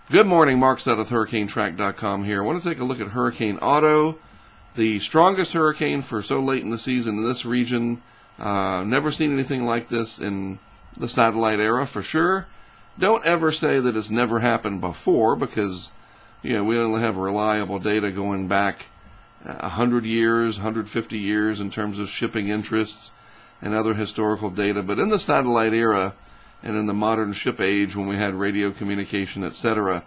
Good morning, Mark Sudduth, HurricaneTrack.com here. I want to take a look at Hurricane Otto, the strongest hurricane for so late in the season in this region. Never seen anything like this in the satellite era for sure. Don't ever say that it's never happened before, because we only have reliable data going back 100 years, 150 years in terms of shipping interests and other historical data. But in the satellite era and in the modern ship age, when we had radio communication, etc.,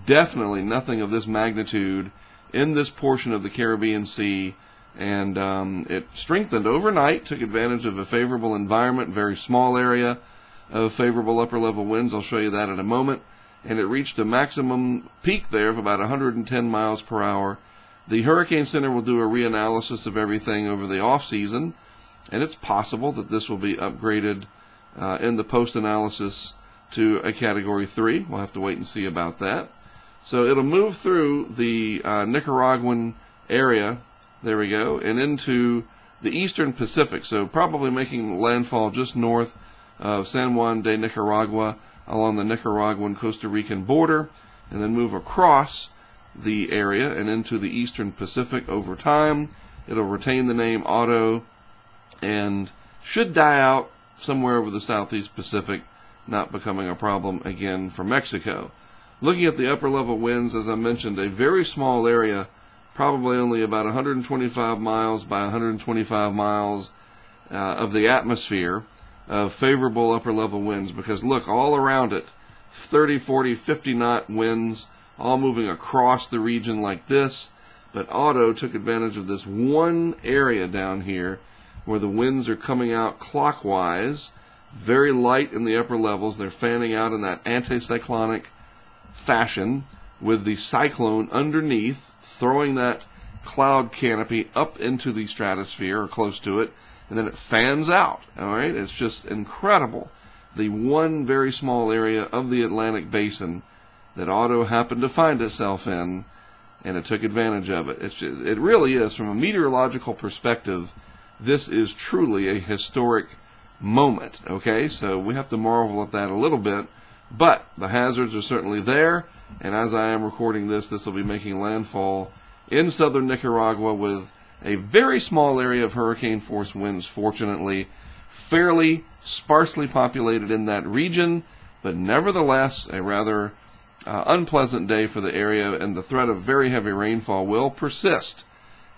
definitely nothing of this magnitude in this portion of the Caribbean Sea. And it strengthened overnight, took advantage of a favorable environment, very small area of favorable upper level winds. I'll show you that in a moment. And it reached a maximum peak there of about 110 miles per hour. The Hurricane Center will do a reanalysis of everything over the off season, and it's possible that this will be upgraded in the post-analysis to a Category 3. We'll have to wait and see about that. So it'll move through the Nicaraguan area, there we go, and into the eastern Pacific, so probably making landfall just north of San Juan de Nicaragua along the Nicaraguan-Costa Rican border, and then move across the area and into the eastern Pacific over time. It'll retain the name Otto and should die out somewhere over the southeast Pacific, not becoming a problem again for Mexico. Looking at the upper level winds, as I mentioned, a very small area, probably only about 125 miles by 125 miles of the atmosphere of favorable upper level winds, because look, all around it, 30, 40, 50 knot winds, all moving across the region like this. But Otto took advantage of this one area down here where the winds are coming out clockwise, very light in the upper levels. They're fanning out in that anticyclonic fashion with the cyclone underneath, throwing that cloud canopy up into the stratosphere or close to it, and then it fans out. All right, it's just incredible. The one very small area of the Atlantic basin that Otto happened to find itself in, and it took advantage of it. It really is, from a meteorological perspective, this is truly a historic moment, okay? So we have to marvel at that a little bit, but the hazards are certainly there, and as I am recording this, this will be making landfall in southern Nicaragua with a very small area of hurricane force winds, fortunately, fairly sparsely populated in that region, but nevertheless a rather unpleasant day for the area, and the threat of very heavy rainfall will persist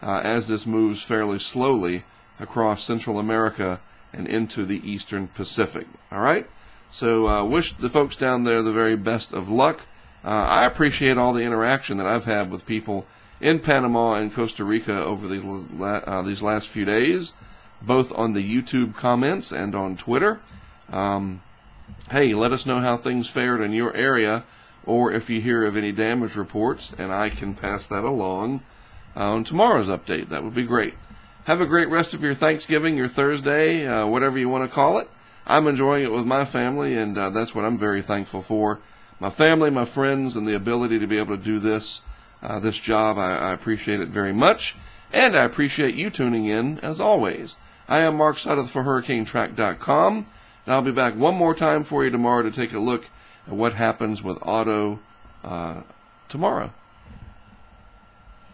as this moves fairly slowly across Central America and into the eastern Pacific. All right? So wish the folks down there the very best of luck. I appreciate all the interaction that I've had with people in Panama and Costa Rica over these last few days, both on the YouTube comments and on Twitter. Hey, let us know how things fared in your area, or if you hear of any damage reports, and I can pass that along on tomorrow's update. That would be great. Have a great rest of your Thanksgiving, your Thursday, whatever you want to call it. I'm enjoying it with my family, and that's what I'm very thankful for. My family, my friends, and the ability to be able to do this job. I appreciate it very much, and I appreciate you tuning in, as always. I am Mark Sudduth for HurricaneTrack.com, and I'll be back one more time for you tomorrow to take a look at what happens with Otto tomorrow.